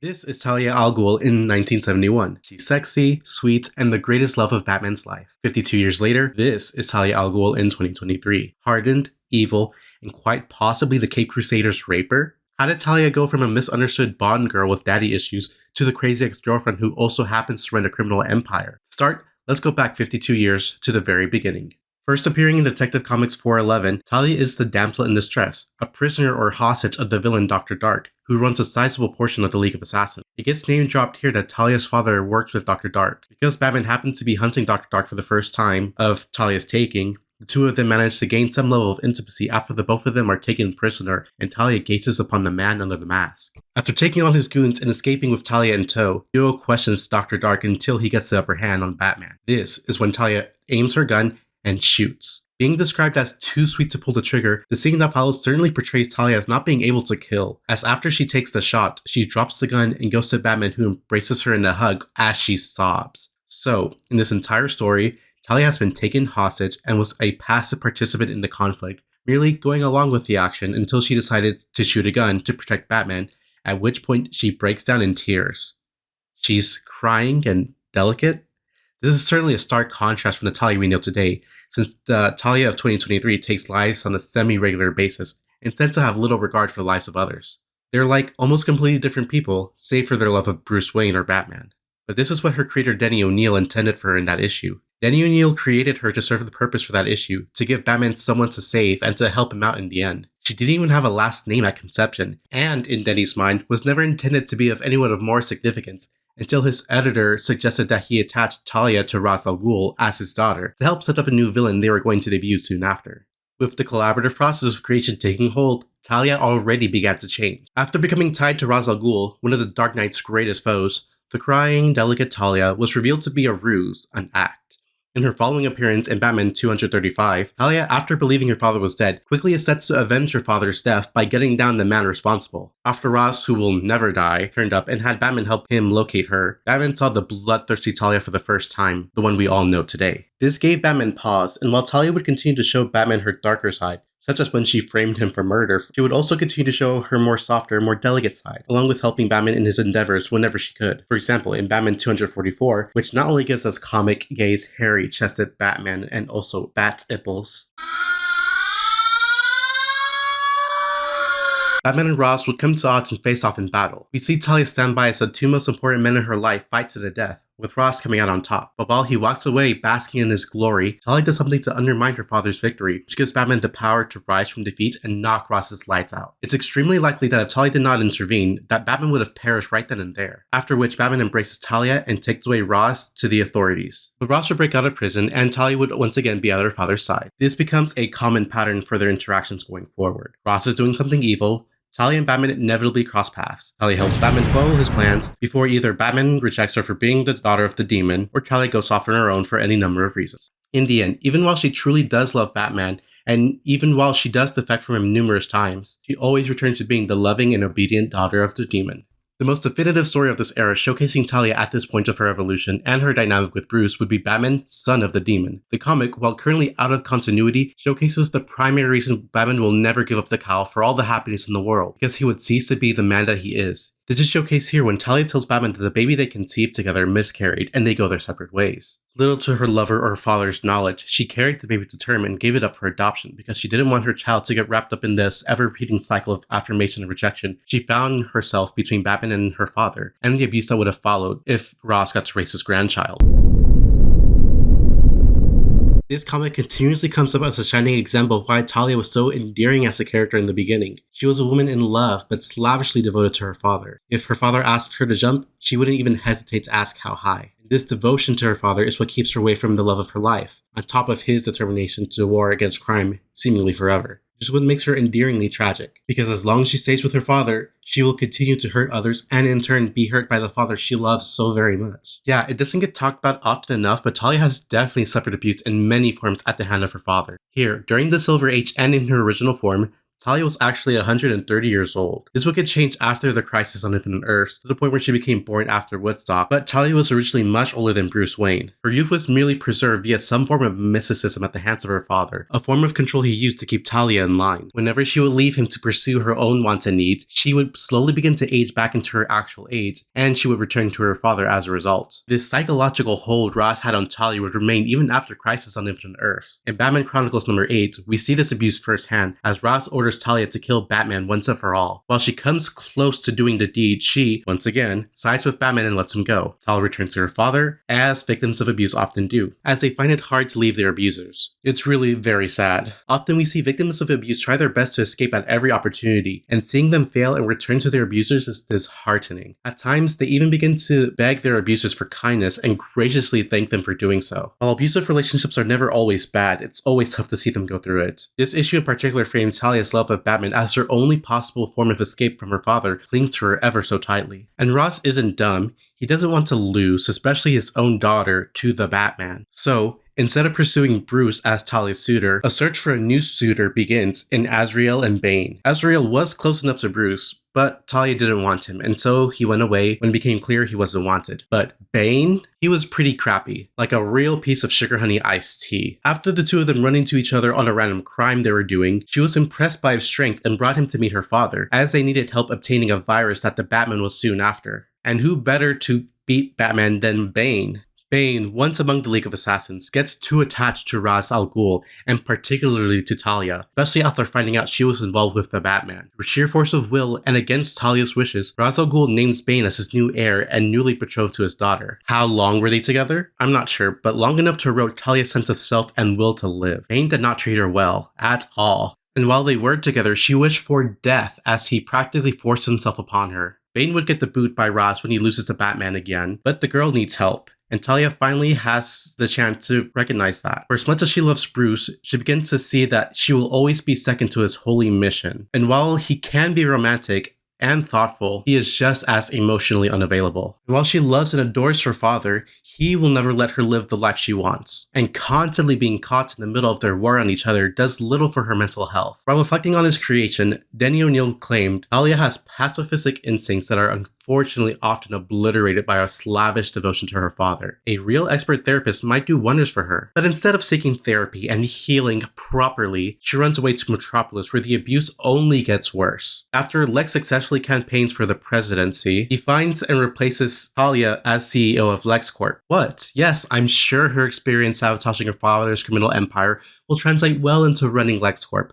This is Talia Al Ghul in 1971. She's sexy, sweet, and the greatest love of Batman's life. 52 years later, this is Talia Al Ghul in 2023. Hardened, evil, and quite possibly the Cape Crusaders' raper? How did Talia go from a misunderstood Bond girl with daddy issues to the crazy ex-girlfriend who also happens to run a criminal empire? Let's go back 52 years to the very beginning. First appearing in Detective Comics 411, Talia is the damsel in distress, a prisoner or hostage of the villain Dr. Dark, who runs a sizable portion of the League of Assassins. It gets name dropped here that Talia's father works with Dr. Dark. Because Batman happens to be hunting Dr. Dark for the first time of Talia's taking, the two of them manage to gain some level of intimacy after the both of them are taken prisoner and Talia gazes upon the man under the mask. After taking on his goons and escaping with Talia in tow, Hugo questions Dr. Dark until he gets the upper hand on Batman. This is when Talia aims her gun and shoots. Being described as too sweet to pull the trigger, the scene that follows certainly portrays Talia as not being able to kill, as after she takes the shot, she drops the gun and goes to Batman, who embraces her in a hug as she sobs. So, in this entire story, Talia has been taken hostage and was a passive participant in the conflict, merely going along with the action until she decided to shoot a gun to protect Batman, at which point she breaks down in tears. She's crying and delicate. This is certainly a stark contrast from the Talia we know today, since the Talia of 2023 takes lives on a semi-regular basis and tends to have little regard for the lives of others. They're like almost completely different people, save for their love of Bruce Wayne or Batman. But this is what her creator Denny O'Neil intended for her in that issue. Denny O'Neil created her to serve the purpose for that issue, to give Batman someone to save and to help him out in the end. She didn't even have a last name at conception, and in Denny's mind was never intended to be of anyone of more significance, until his editor suggested that he attach Talia to Ra's al Ghul as his daughter to help set up a new villain they were going to debut soon after. With the collaborative process of creation taking hold, Talia already began to change. After becoming tied to Ra's al Ghul, one of the Dark Knight's greatest foes, the crying, delicate Talia was revealed to be a ruse, an act. In her following appearance in Batman 235, Talia, after believing her father was dead, quickly is set to avenge her father's death by getting down the man responsible. After Ross, who will never die, turned up and had Batman help him locate her, Batman saw the bloodthirsty Talia for the first time, the one we all know today. This gave Batman pause, and while Talia would continue to show Batman her darker side, such as when she framed him for murder, she would also continue to show her more softer, more delicate side, along with helping Batman in his endeavors whenever she could. For example, in Batman 244, which not only gives us comic, gaze, hairy-chested Batman and also bat-ipples, Batman and Ross would come to odds and face off in battle. We see Talia stand by as the two most important men in her life fight to the death, with Ross coming out on top. But while he walks away basking in his glory, Talia does something to undermine her father's victory, which gives Batman the power to rise from defeat and knock Ross's lights out. It's extremely likely that if Talia did not intervene, that Batman would have perished right then and there. After which, Batman embraces Talia and takes away Ross to the authorities. But Ross would break out of prison, and Talia would once again be at her father's side. This becomes a common pattern for their interactions going forward. Ross is doing something evil, Talia and Batman inevitably cross paths. Talia helps Batman follow his plans before either Batman rejects her for being the daughter of the demon, or Talia goes off on her own for any number of reasons. In the end, even while she truly does love Batman, and even while she does defect from him numerous times, she always returns to being the loving and obedient daughter of the demon. The most definitive story of this era showcasing Talia at this point of her evolution and her dynamic with Bruce would be Batman, Son of the Demon. The comic, while currently out of continuity, showcases the primary reason Batman will never give up the cowl for all the happiness in the world, because he would cease to be the man that he is. This is showcased here when Talia tells Batman that the baby they conceived together miscarried and they go their separate ways. Little to her lover or father's knowledge, she carried the baby to term and gave it up for adoption because she didn't want her child to get wrapped up in this ever-repeating cycle of affirmation and rejection. She found herself between Batman and her father, and the abuse that would have followed if Ross got to raise his grandchild. This comic continuously comes up as a shining example of why Talia was so endearing as a character in the beginning. She was a woman in love, but slavishly devoted to her father. If her father asked her to jump, she wouldn't even hesitate to ask how high. This devotion to her father is what keeps her away from the love of her life, on top of his determination to war against crime seemingly forever. Which is what makes her endearingly tragic, because as long as she stays with her father, she will continue to hurt others and in turn be hurt by the father she loves so very much. Yeah, it doesn't get talked about often enough, but Talia has definitely suffered abuse in many forms at the hand of her father. Here, during the Silver Age and in her original form, Talia was actually 130 years old. This would get changed after the Crisis on Infinite Earths, to the point where she became born after Woodstock, but Talia was originally much older than Bruce Wayne. Her youth was merely preserved via some form of mysticism at the hands of her father, a form of control he used to keep Talia in line. Whenever she would leave him to pursue her own wants and needs, she would slowly begin to age back into her actual age, and she would return to her father as a result. This psychological hold Ross had on Talia would remain even after Crisis on Infinite Earths. In Batman Chronicles number 8, we see this abuse firsthand, as Ross orders Talia to kill Batman once and for all. While she comes close to doing the deed, she, once again, sides with Batman and lets him go. Talia returns to her father, as victims of abuse often do, as they find it hard to leave their abusers. It's really very sad. Often we see victims of abuse try their best to escape at every opportunity, and seeing them fail and return to their abusers is disheartening. At times, they even begin to beg their abusers for kindness and graciously thank them for doing so. While abusive relationships are never always bad, it's always tough to see them go through it. This issue in particular frames Talia's love of Batman as her only possible form of escape from her father, clings to her ever so tightly. And Ross isn't dumb. He doesn't want to lose, especially his own daughter, to the Batman. So, instead of pursuing Bruce as Talia's suitor, a search for a new suitor begins in Azrael and Bane. Azrael was close enough to Bruce, but Talia didn't want him, and so he went away when it became clear he wasn't wanted. But Bane? He was pretty crappy, like a real piece of sugar honey iced tea. After the two of them run into each other on a random crime they were doing, she was impressed by his strength and brought him to meet her father, as they needed help obtaining a virus that the Batman was soon after. And who better to beat Batman than Bane? Bane, once among the League of Assassins, gets too attached to Talia Al Ghul, and particularly to Talia, especially after finding out she was involved with the Batman. Through sheer force of will and against Talia's wishes, Talia Al Ghul names Bane as his new heir and newly betrothed to his daughter. How long were they together? I'm not sure, but long enough to erode Talia's sense of self and will to live. Bane did not treat her well, at all. And while they were together, she wished for death as he practically forced himself upon her. Bane would get the boot by Ross when he loses to Batman again, but the girl needs help. And Talia finally has the chance to recognize that. For as much as she loves Bruce, she begins to see that she will always be second to his holy mission. And while he can be romantic and thoughtful, he is just as emotionally unavailable. And while she loves and adores her father, he will never let her live the life she wants. And constantly being caught in the middle of their war on each other does little for her mental health. While reflecting on his creation, Denny O'Neil claimed, Talia has pacifistic instincts that are unfortunately often obliterated by a slavish devotion to her father. A real expert therapist might do wonders for her. But instead of seeking therapy and healing properly, she runs away to Metropolis, where the abuse only gets worse. After Lex successfully campaigns for the presidency, he finds and replaces Talia as CEO of LexCorp. What? Yes, I'm sure her experience sabotaging her father's criminal empire will translate well into running LexCorp.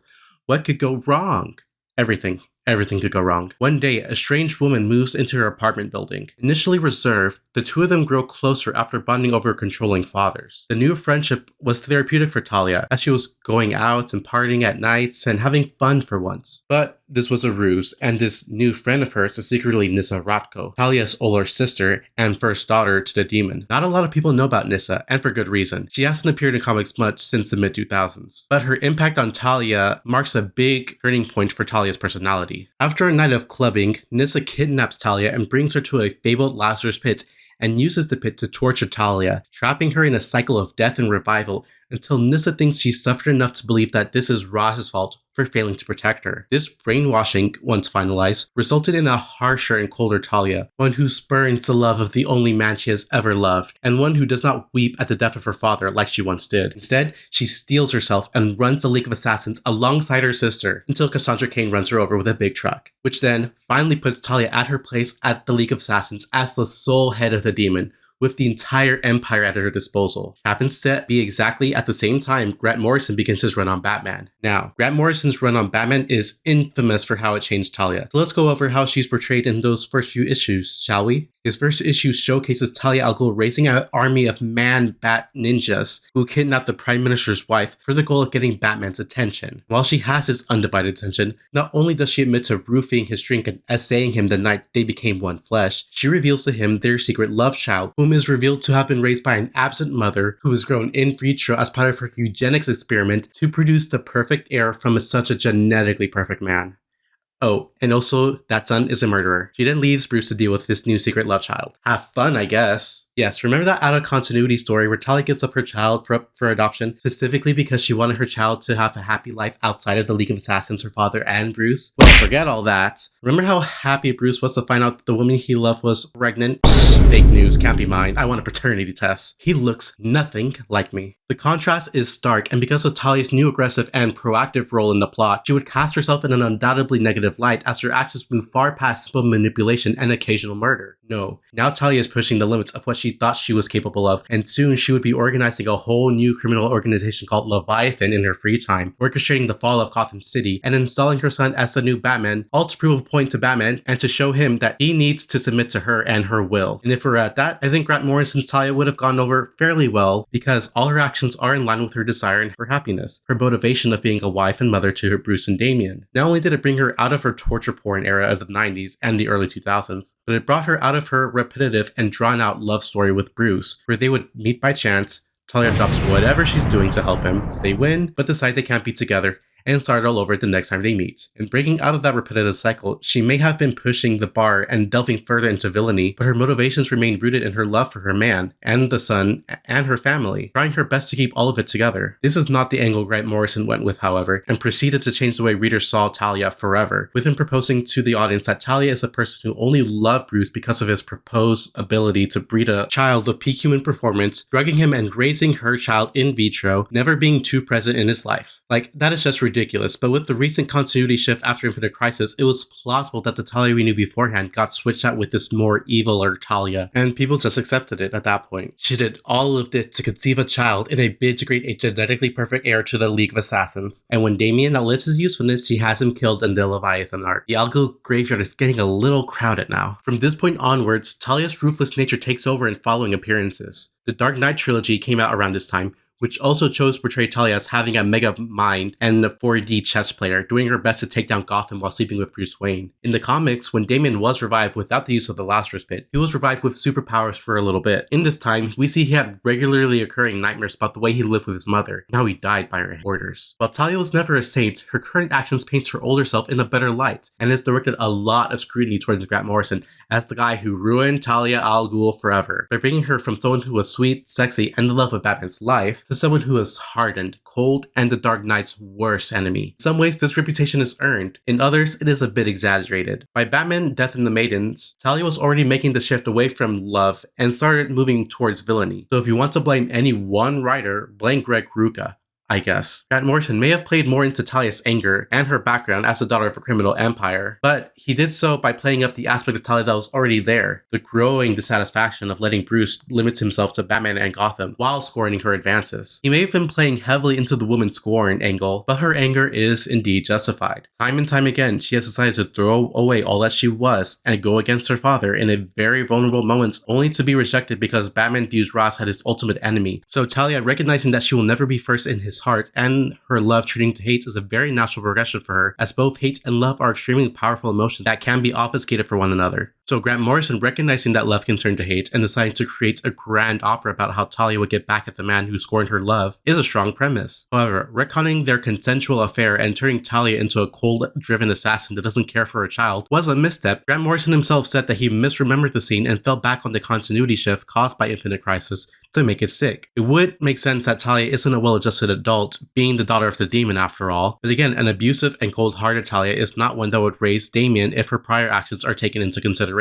What could go wrong? Everything. Everything could go wrong. One day, a strange woman moves into her apartment building. Initially reserved, the two of them grow closer after bonding over controlling fathers. The new friendship was therapeutic for Talia, as she was going out and partying at nights and having fun for once. But this was a ruse, and this new friend of hers is secretly Nissa Ratko, Talia's older sister and first daughter to the demon. Not a lot of people know about Nissa, and for good reason. She hasn't appeared in comics much since the mid-2000s. But her impact on Talia marks a big turning point for Talia's personality. After a night of clubbing, Nissa kidnaps Talia and brings her to a fabled Lazarus pit and uses the pit to torture Talia, trapping her in a cycle of death and revival until Nissa thinks she's suffered enough to believe that this is Ross's fault for failing to protect her. This brainwashing, once finalized, resulted in a harsher and colder Talia, one who spurns the love of the only man she has ever loved, and one who does not weep at the death of her father like she once did. Instead, she steals herself and runs the League of Assassins alongside her sister until Cassandra Cain runs her over with a big truck, which then finally puts Talia at her place at the League of Assassins as the sole head of the demon, with the entire empire at her disposal. Happens to be exactly at the same time Grant Morrison begins his run on Batman. Now, Grant Morrison's run on Batman is infamous for how it changed Talia. So let's go over how she's portrayed in those first few issues, shall we? His first issue showcases Talia Al Ghul raising an army of man-bat ninjas who kidnap the Prime Minister's wife for the goal of getting Batman's attention. While she has his undivided attention, not only does she admit to roofing his drink and essaying him the night they became one flesh, she reveals to him their secret love child, whom is revealed to have been raised by an absent mother who was grown in vitro as part of her eugenics experiment to produce the perfect heir from such a genetically perfect man. Oh, and also, that son is a murderer. She then leaves Bruce to deal with this new secret love child. Have fun, I guess. Yes, remember that out of continuity story where Talia gives up her child for adoption specifically because she wanted her child to have a happy life outside of the League of Assassins, her father and Bruce? Well, forget all that. Remember how happy Bruce was to find out that the woman he loved was pregnant? Fake news, can't be mine. I want a paternity test. He looks nothing like me. The contrast is stark, and because of Talia's new aggressive and proactive role in the plot, she would cast herself in an undoubtedly negative light as her actions move far past simple manipulation and occasional murder. No, now Talia is pushing the limits of what she thought she was capable of, and soon she would be organizing a whole new criminal organization called Leviathan in her free time, orchestrating the fall of Gotham City, and installing her son as the new Batman, all to prove a point to Batman and to show him that he needs to submit to her and her will. And if we're at that, I think Grant Morrison's Talia would have gone over fairly well, because all her actions are in line with her desire and her happiness, her motivation of being a wife and mother to her Bruce and Damian. Not only did it bring her out of her torture porn era of the 90s and the early 2000s, but it brought her out of her repetitive and drawn-out love story with Bruce, where they would meet by chance, Talia drops whatever she's doing to help him, they win, but decide they can't be together, and start all over the next time they meet. In breaking out of that repetitive cycle, she may have been pushing the bar and delving further into villainy, but her motivations remain rooted in her love for her man, and the son, and her family, trying her best to keep all of it together. This is not the angle Grant Morrison went with, however, and proceeded to change the way readers saw Talia forever, with him proposing to the audience that Talia is a person who only loved Bruce because of his proposed ability to breed a child of peak human performance, drugging him and raising her child in vitro, never being too present in his life. Like, that is just ridiculous, but with the recent continuity shift after Infinite Crisis, it was plausible that the Talia we knew beforehand got switched out with this more eviler Talia, and people just accepted it at that point. She did all of this to conceive a child in a bid to create a genetically perfect heir to the League of Assassins, and when Damian outlives his usefulness, she has him killed in the Leviathan arc. The Al Ghul graveyard is getting a little crowded now. From this point onwards, Talia's ruthless nature takes over in following appearances. The Dark Knight trilogy came out around this time, which also chose to portray Talia as having a mega mind and a 4D chess player, doing her best to take down Gotham while sleeping with Bruce Wayne. In the comics, when Damian was revived without the use of the Lazarus Pit, he was revived with superpowers for a little bit. In this time, we see he had regularly occurring nightmares about the way he lived with his mother. Now he died by her orders. While Talia was never a saint, her current actions paints her older self in a better light, and has directed a lot of scrutiny towards Grant Morrison as the guy who ruined Talia Al Ghul forever, by bringing her from someone who was sweet, sexy, and the love of Batman's life, to someone who is hardened, cold, and the Dark Knight's worst enemy. In some ways, this reputation is earned. In others, it is a bit exaggerated. By Batman: Death and the Maidens, Talia was already making the shift away from love and started moving towards villainy. So if you want to blame any one writer, blame Greg Rucka, I guess. Grant Morrison may have played more into Talia's anger and her background as the daughter of a criminal empire, but he did so by playing up the aspect of Talia that was already there, the growing dissatisfaction of letting Bruce limit himself to Batman and Gotham while scorning her advances. He may have been playing heavily into the woman scorn angle, but her anger is indeed justified. Time and time again, she has decided to throw away all that she was and go against her father in a very vulnerable moments, only to be rejected because Batman views Ross as his ultimate enemy. So Talia, recognizing that she will never be first in his heart and her love turning to hate, is a very natural progression for her, as both hate and love are extremely powerful emotions that can be obfuscated for one another. So Grant Morrison, recognizing that love can turn to hate and deciding to create a grand opera about how Talia would get back at the man who scorned her love, is a strong premise. However, retconning their consensual affair and turning Talia into a cold-driven assassin that doesn't care for her child was a misstep. Grant Morrison himself said that he misremembered the scene and fell back on the continuity shift caused by Infinite Crisis to make it sick. It would make sense that Talia isn't a well-adjusted adult, being the daughter of the demon after all, but again, an abusive and cold-hearted Talia is not one that would raise Damian if her prior actions are taken into consideration.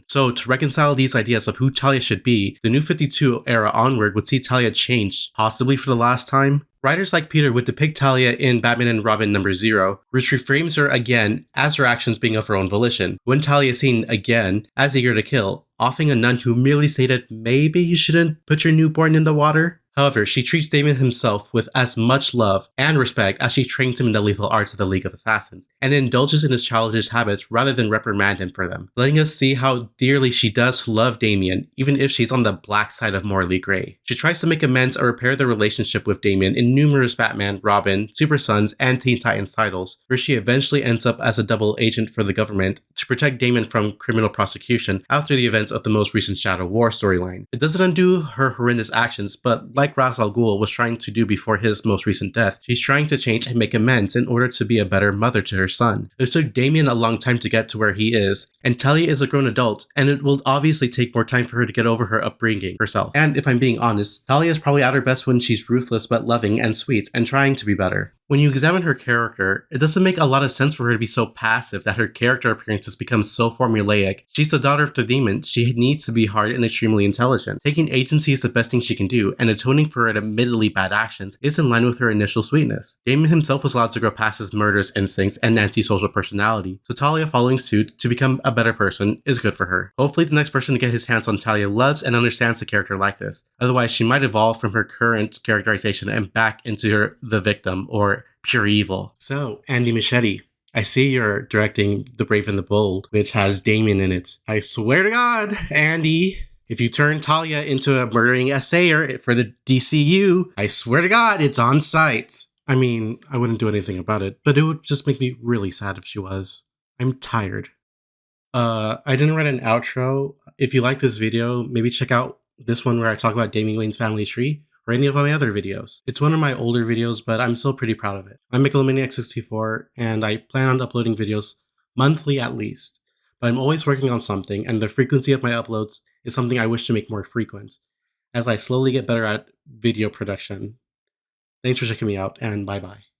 So to reconcile these ideas of who Talia should be, the New 52 era onward would see Talia change, possibly for the last time. Writers like Peter would depict Talia in Batman and Robin #0, which reframes her again as her actions being of her own volition, when Talia is seen again as eager to kill, offing a nun who merely stated, "Maybe you shouldn't put your newborn in the water." However, she treats Damian himself with as much love and respect as she trains him in the lethal arts of the League of Assassins, and indulges in his childish habits rather than reprimand him for them, letting us see how dearly she does love Damian, even if she's on the black side of morally gray. She tries to make amends or repair their relationship with Damian in numerous Batman, Robin, Super Sons, and Teen Titans titles, where she eventually ends up as a double agent for the government to to protect Damian from criminal prosecution after the events of the most recent Shadow War storyline. It doesn't undo her horrendous actions, but like Ra's al Ghul was trying to do before his most recent death, she's trying to change and make amends in order to be a better mother to her son. It took Damian a long time to get to where he is, and Talia is a grown adult, and it will obviously take more time for her to get over her upbringing herself. And if I'm being honest, Talia is probably at her best when she's ruthless but loving and sweet and trying to be better. When you examine her character, it doesn't make a lot of sense for her to be so passive that her character appearances become so formulaic. She's the daughter of the demon, she needs to be hard and extremely intelligent. Taking agency is the best thing she can do, and atoning for her admittedly bad actions is in line with her initial sweetness. Damon himself was allowed to grow past his murderous instincts and antisocial personality, so Talia following suit to become a better person is good for her. Hopefully the next person to get his hands on Talia loves and understands a character like this. Otherwise, she might evolve from her current characterization and back into the victim or pure evil. So, Andy Machete, I see you're directing The Brave and the Bold, which has Damian in it. I swear to God, Andy, if you turn Talia into a murdering assayer for the DCU, I swear to God, it's on site. I mean, I wouldn't do anything about it, but it would just make me really sad if she was. I'm tired. I didn't write an outro. If you like this video, maybe check out this one where I talk about Damian Wayne's family tree, or any of my other videos. It's one of my older videos, but I'm still pretty proud of it. I'm Megalomaniac64, and I plan on uploading videos monthly at least. But I'm always working on something, and the frequency of my uploads is something I wish to make more frequent, as I slowly get better at video production. Thanks for checking me out, and bye-bye.